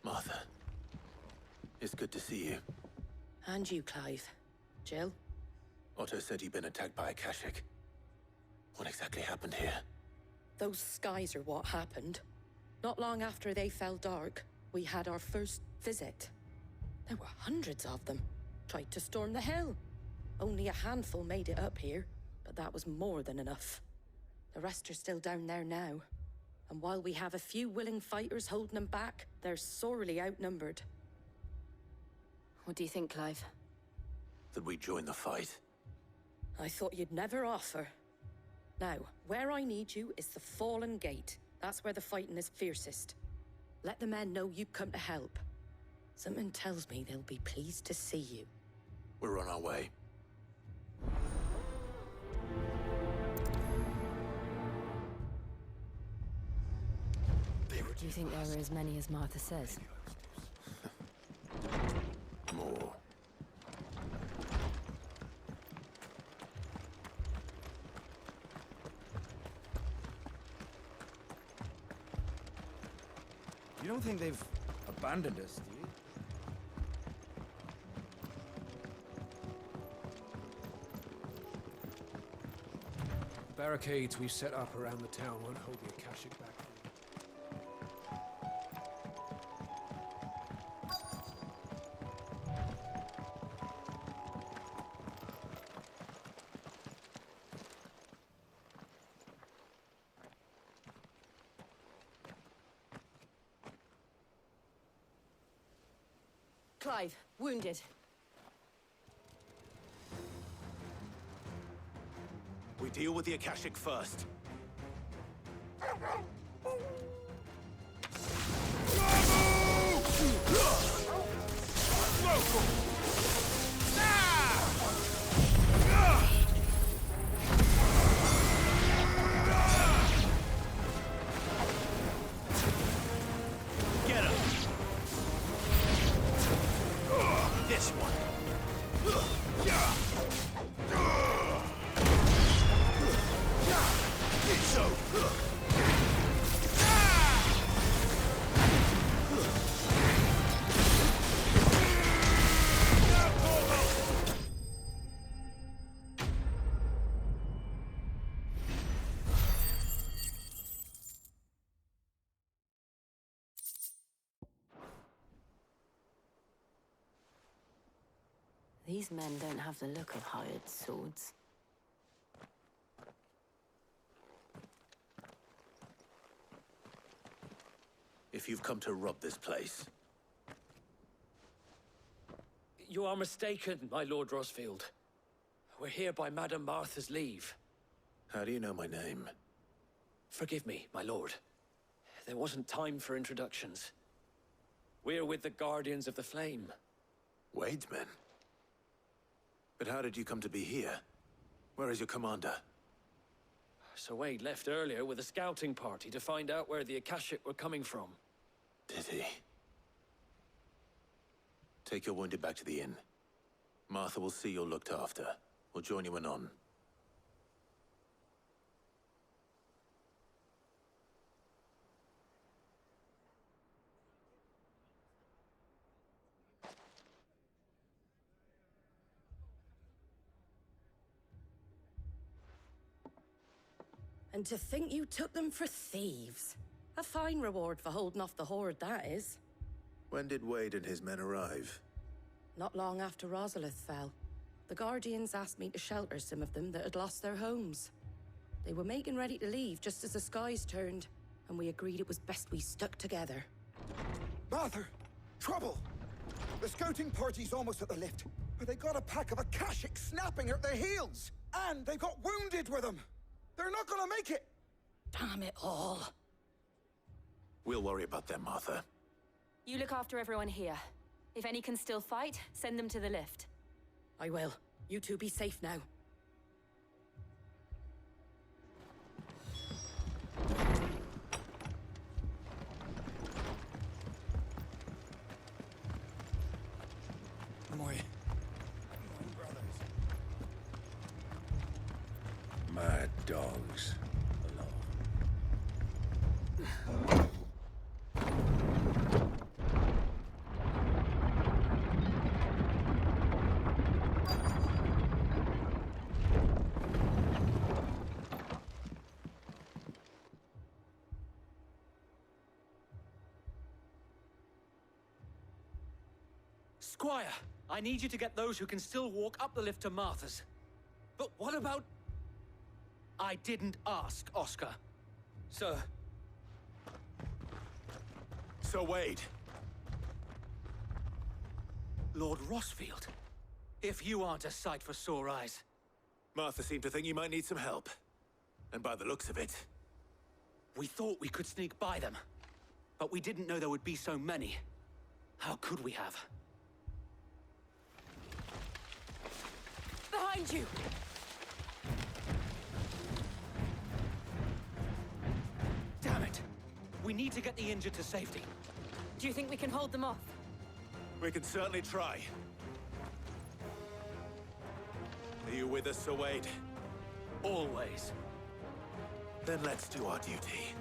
Martha, it's good to see you. And you, Clive. Jill? Otto said you'd been attacked by Akashic. What exactly happened here? Those skies are what happened. Not long after they fell dark, we had our first visit. There were hundreds of them. Tried to storm the hill. Only a handful made it up here, but that was more than enough. The rest are still down there now. And while we have a few willing fighters holding them back, they're sorely outnumbered. What do you think, Clive? That we join the fight? I thought you'd never offer. Now, where I need you is the Fallen Gate. That's where the fighting is fiercest. Let the men know you've come to help. Something tells me they'll be pleased to see you. We're on our way. Do you think there were as many as Martha says? More. You don't think they've abandoned us, do you? The barricades we've set up around the town won't hold the Akashic back. Clive, wounded. We deal with the Akashic first. Get him! This one. These men don't have the look of hired swords. If you've come to rob this place, You are mistaken, my Lord Rosfield. We're here by Madame Martha's leave. how do you know my name? Forgive me, my lord. There wasn't time for introductions. We're with the Guardians of the Flame. Wade's men? But how did you come to be here? Where is your commander? Sir Wade left earlier with a scouting party to find out where the Akashic were coming from. Did he? Take your wounded back to the inn. Martha will see you're looked after. We'll join you anon. And to think you took them for thieves. A fine reward for holding off the horde, that is. When did Wade and his men arrive? Not long after Rosalith fell. The Guardians asked me to shelter some of them that had lost their homes. They were making ready to leave just as the skies turned, and we agreed it was best we stuck together. Martha! Trouble! The scouting party's almost at the lift, but they got a pack of Akashic snapping at their heels! And they've got wounded with them! They're not gonna make it! Damn it all. We'll worry about them, Martha. You look after everyone here. If any can still fight, send them to the lift. I will. You two be safe now. My brothers. Mad dogs. Squire, I need you to get those who can still walk up the lift to Martha's. But what about... I didn't ask, Oscar. Sir. Sir Wade. Lord Rossfield. If you aren't a sight for sore eyes. Martha seemed to think you might need some help. And by the looks of it... We thought we could sneak by them. But we didn't know there would be so many. How could we have? Behind you! Damn it! We need to get the injured to safety. Do you think we can hold them off? We can certainly try. Are you with us, Sir Wade? Always. Then let's do our duty.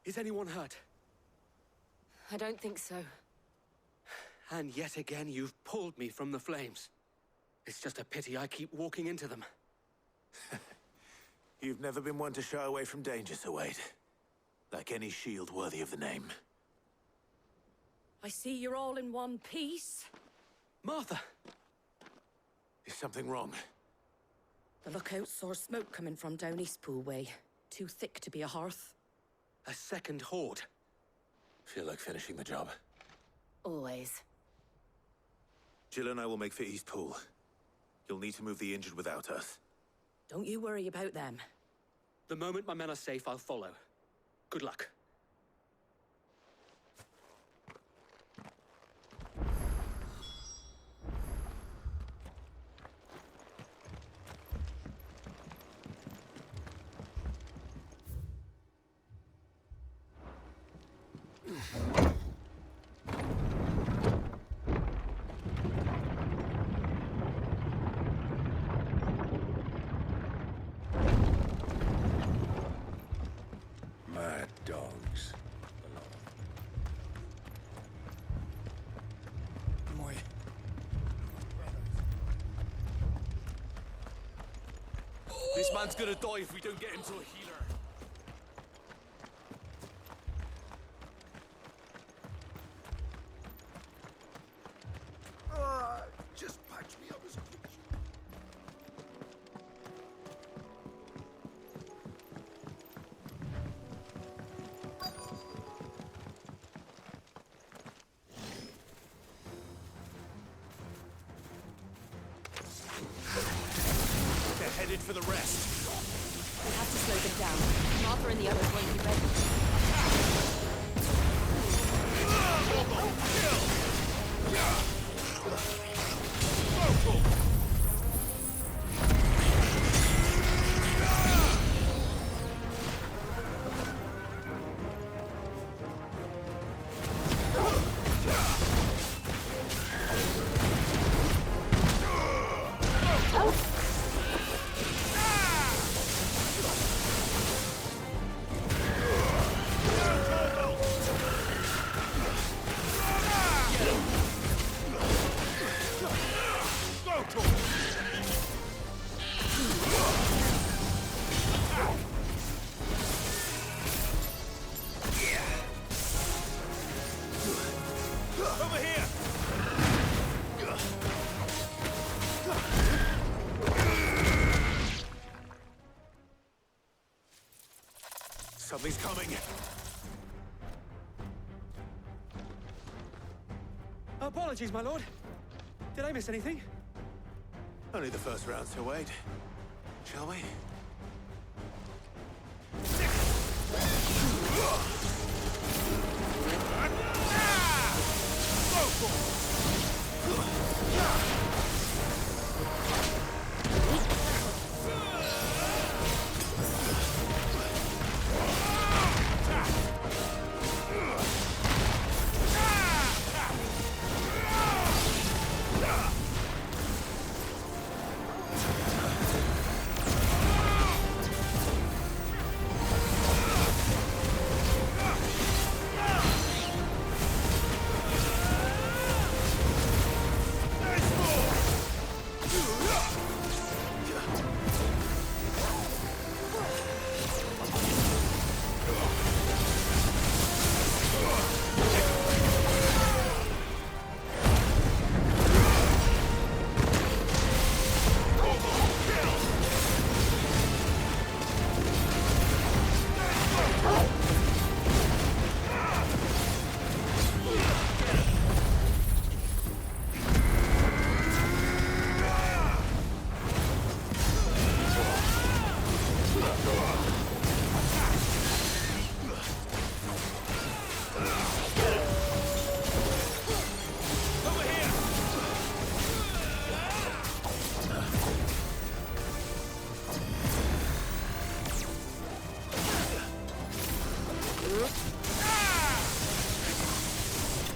Is anyone hurt? I don't think so. And yet again, you've pulled me from the flames. It's just a pity I keep walking into them. You've never been one to shy away from danger, Sir Wade. Like any shield worthy of the name. I see you're all in one piece. Martha! Is something wrong? The lookout saw smoke coming from down Eastpool way. Too thick to be a hearth. A second horde. Feel like finishing the job. Always. Jill and I will make for Eastpool. You'll need to move the injured without us. Don't you worry about them. The moment my men are safe, I'll follow. Good luck. Mad dogs. Moy. This man's gonna die if we don't get him to a healer. Just patch me up as quick. for the rest. We have to slow them down. Martha and the others won't be ready. Over here! Something's coming. Apologies, my lord. Did I miss anything? Only the first round to wait. Shall we?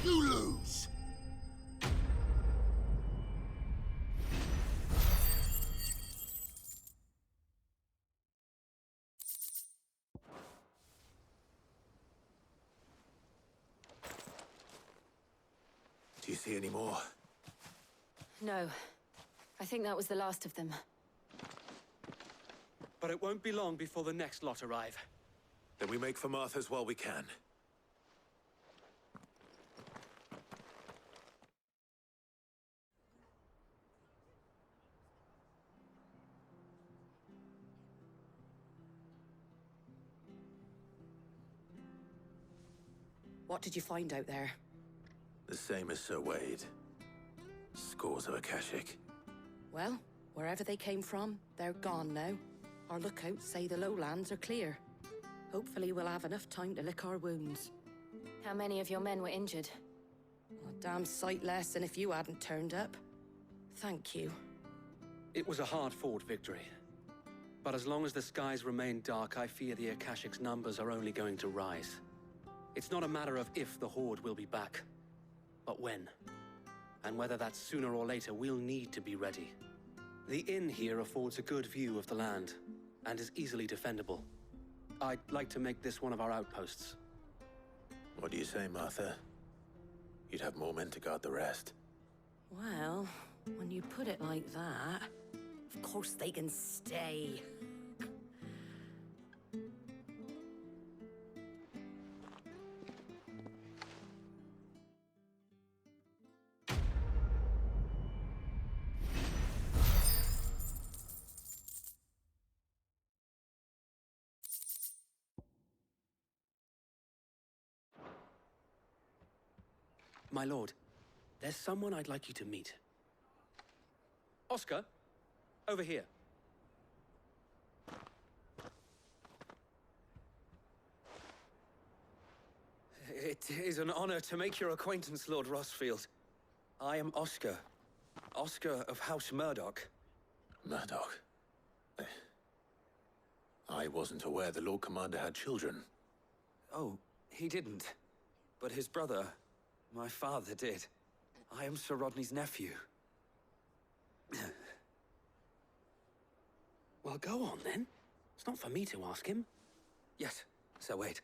You lose! Do you see any more? No. I think that was the last of them. But it won't be long before the next lot arrive. Then we make for Martha's while we can. What did you find out there? The same as Sir Wade. Scores of Akashic. Well, wherever they came from, they're gone now. Our lookouts say the lowlands are clear. Hopefully we'll have enough time to lick our wounds. How many of your men were injured? A damn sight less than if you hadn't turned up. Thank you. It was a hard-fought victory. But as long as the skies remain dark, I fear the Akashic's numbers are only going to rise. It's not a matter of if the Horde will be back, but when. And whether that's sooner or later, we'll need to be ready. The inn here affords a good view of the land, and is easily defendable. I'd like to make this one of our outposts. What do you say, Martha? You'd have more men to guard the rest. Well, when you put it like that, of course they can stay. My lord, there's someone I'd like you to meet. Oscar, over here. It is an honor to make your acquaintance, Lord Rosfield. I am Oscar. Oscar of House Murdoch. Murdoch. I wasn't aware the Lord Commander had children. Oh, he didn't. But his brother, my father, did. I am Sir Rodney's nephew. Well, go on then. It's not for me to ask him. Yes, Sir Wade.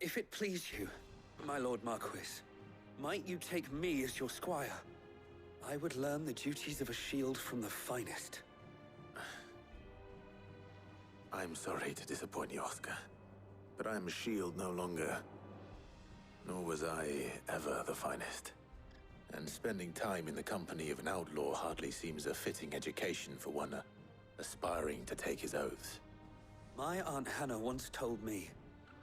If it please you, my Lord Marquis, might you take me as your squire? I would learn the duties of a shield from the finest. I'm sorry to disappoint you, Oscar, but I am a shield no longer. Nor was I ever the finest. And spending time in the company of an outlaw hardly seems a fitting education for one aspiring to take his oaths. My Aunt Hannah once told me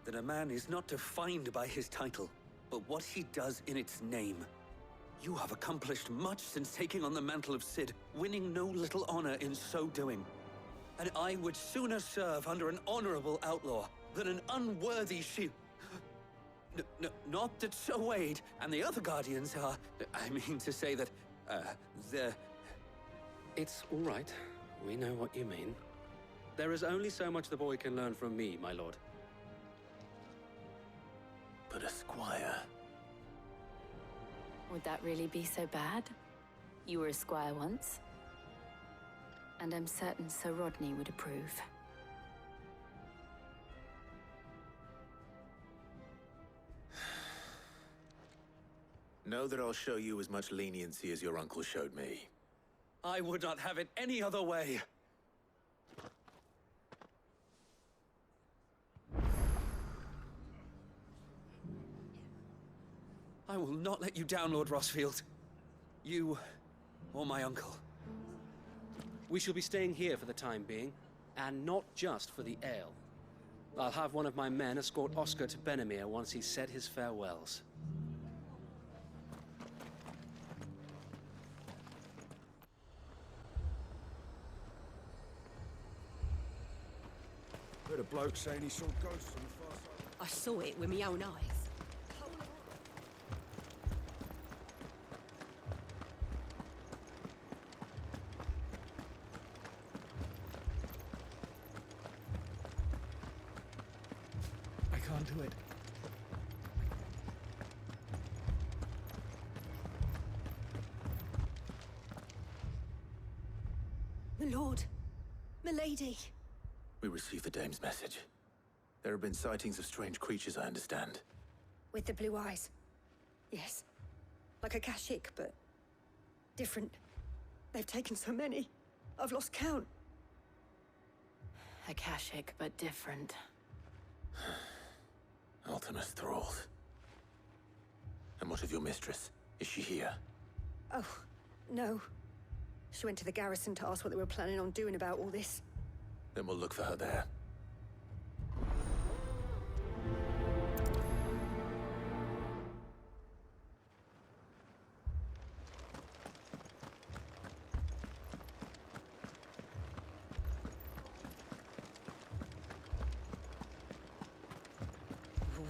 that a man is not defined by his title, but what he does in its name. You have accomplished much since taking on the mantle of Cid, winning no little honor in so doing. And I would sooner serve under an honorable outlaw than an unworthy shield. Not that Sir Wade and the other Guardians are... I mean to say that, they're... It's all right. We know what you mean. There is only so much the boy can learn from me, my lord. But a squire... Would that really be so bad? You were a squire once. And I'm certain Sir Rodney would approve. Know that I'll show you as much leniency as your uncle showed me. I would not have it any other way. I will not let you down, Lord Rosfield. You or my uncle. We shall be staying here for the time being, and not just for the ale. I'll have one of my men escort Oscar to Benamir once he's said his farewells. Heard a bloke saying he saw ghosts on the far side. I saw it with my own eyes. I can't do it. My lord, my lady. We received the dame's message. There have been sightings of strange creatures, I understand. With the blue eyes. Yes. Like a Kashik, but different. They've taken so many. I've lost count. Akashic, but different. Ultimus thralls. And what of your mistress? Is she here? Oh, no. She went to the garrison to ask what they were planning on doing about all this. Then we'll look for her there.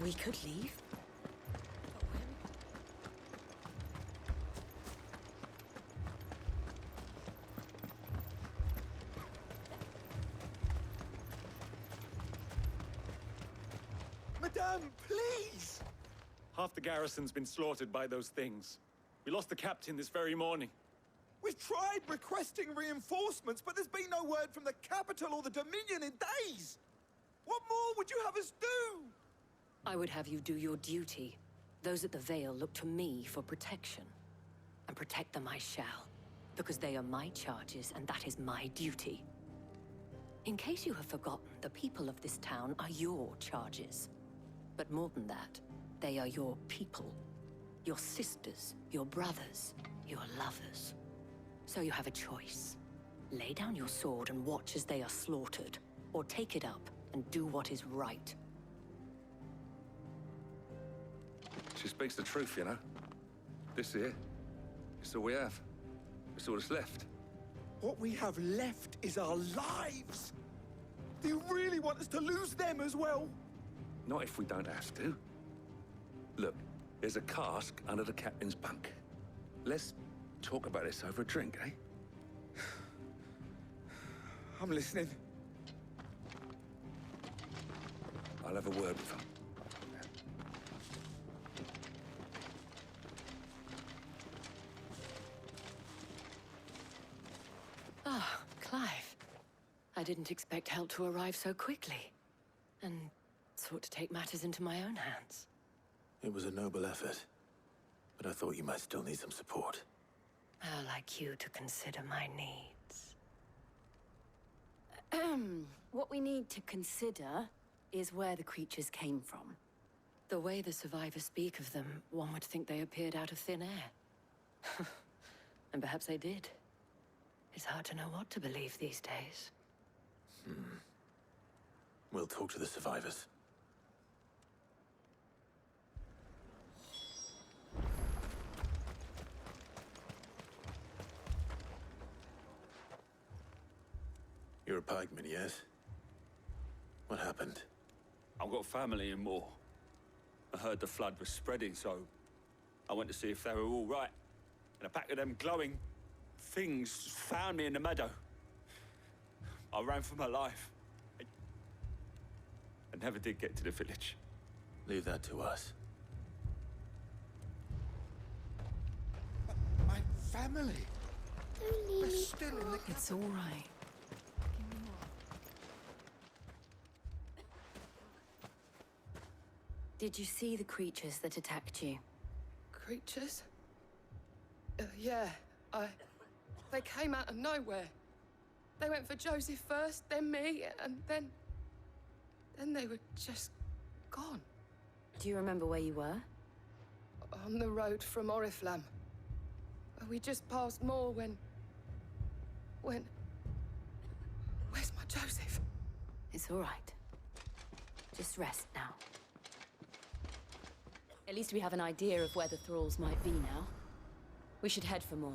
We could leave. But when? Madame, please! Half the garrison's been slaughtered by those things. We lost the captain this very morning. We've tried requesting reinforcements, but there's been no word from the capital or the Dominion in days! What more would you have us do? I would have you do your duty. Those at the Vale look to me for protection. And protect them I shall, because they are my charges and that is my duty. In case you have forgotten, the people of this town are your charges. But more than that, they are your people. Your sisters, your brothers, your lovers. So you have a choice. Lay down your sword and watch as they are slaughtered, or take it up and do what is right. She speaks the truth, you know. This here, it's all we have. It's all that's left. What we have left is our lives! want us to lose them as well? Not if we don't have to. Look, there's a cask under the captain's bunk. Let's talk about this over a drink, eh? I'm listening. I'll have a word with him. Ah, Clive. I didn't expect help to arrive so quickly. And sought to take matters into my own hands. It was a noble effort, but I thought you might still need some support. How like you to consider my needs. What we need to consider is where the creatures came from. The way the survivors speak of them, one would think they appeared out of thin air. And perhaps they did. It's hard to know what to believe these days. We'll talk to the survivors. You're a pikeman, yes? What happened? I've got family in Moor. I heard the flood was spreading, so I went to see if they were all right. And a pack of them glowing things found me in the meadow. I ran for my life. I never did get to the village. Leave that to us. My family. They're still in the... It's all right. Did you see the creatures that attacked you? Creatures? Yeah, they came out of nowhere. They went for Joseph first, then me, and then they were just gone. Do you remember where you were? On the road from Oriflamme. We just passed Moor when... Where's my Joseph? It's all right. Just rest now. At least we have an idea of where the thralls might be now. We should head for more.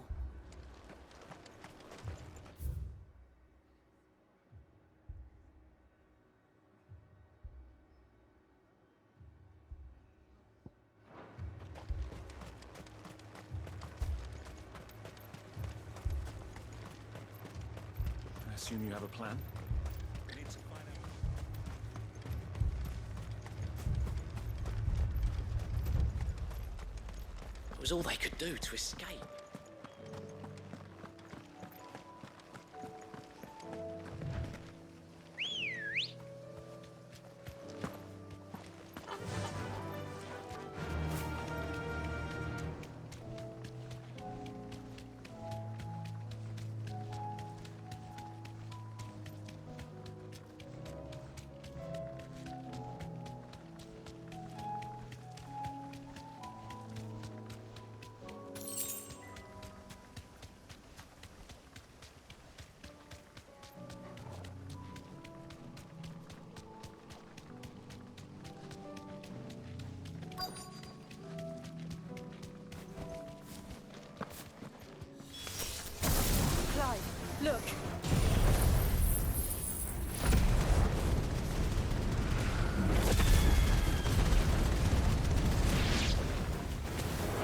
I assume you have a plan? It was all they could do to escape. Look!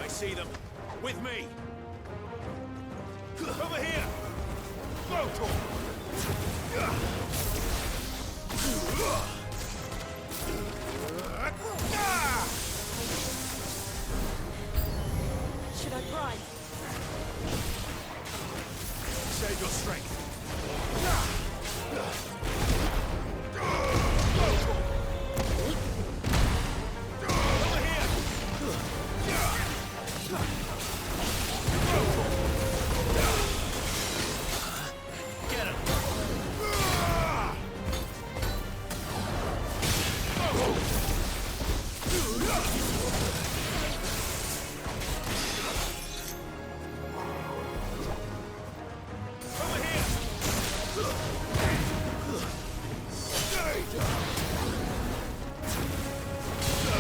I see them. With me! Over here! Go, Should I try? Save your strength. Over here! Get him!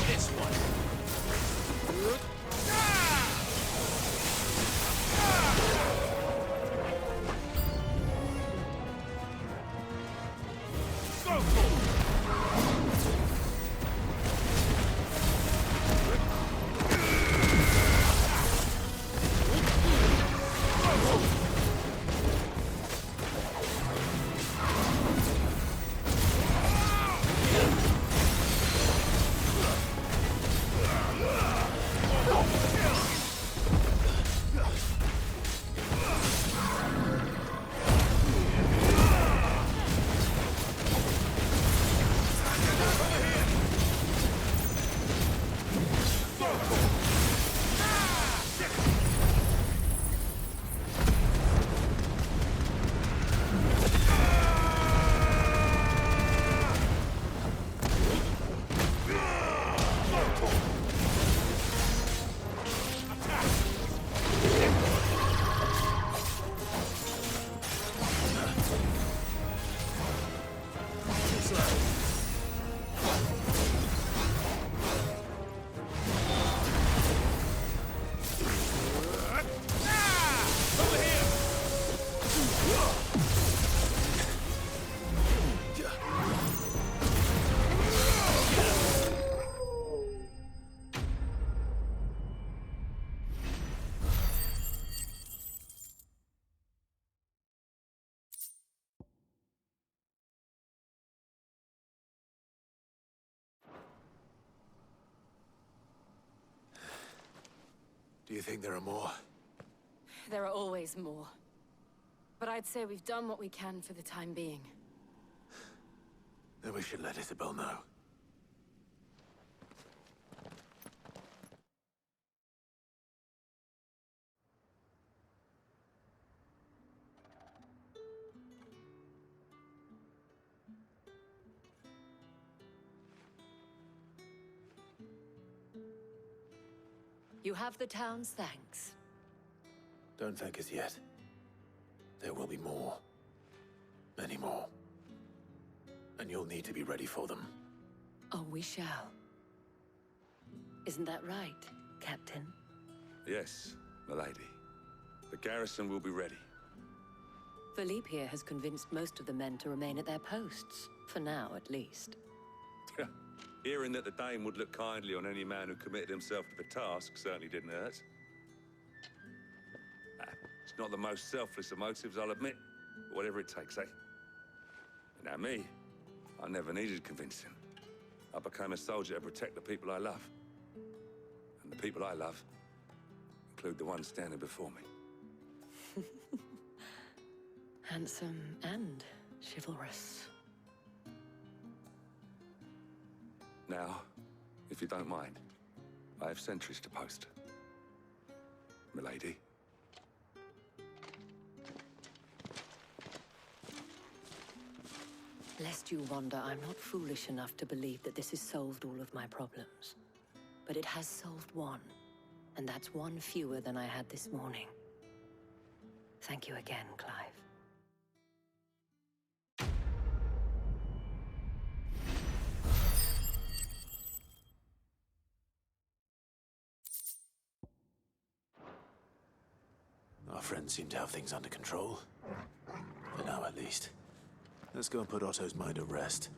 This one. Go for it! Do you think there are more? There are always more. But I'd say we've done what we can for the time being. Then we should let Isabel know. You have the town's thanks. Don't thank us yet. There will be more. Many more. And you'll need to be ready for them. Oh, we shall. Isn't that right, Captain? Yes, milady. The garrison will be ready. Philippe here has convinced most of the men to remain at their posts. For now, at least. Hearing that the Dane would look kindly on any man who committed himself to the task certainly didn't hurt. It's not the most selfless of motives, I'll admit. But whatever it takes, eh? Now me, I never needed convincing. I became a soldier to protect the people I love. And the people I love include the ones standing before me. Handsome and chivalrous. Now, if you don't mind, I have sentries to post. Milady. Lest you wonder, I'm not foolish enough to believe that this has solved all of my problems. But it has solved one, and that's one fewer than I had this morning. Thank you again, Clive. Our friends seem to have things under control. For now, at least. Let's go and put Otto's mind at rest.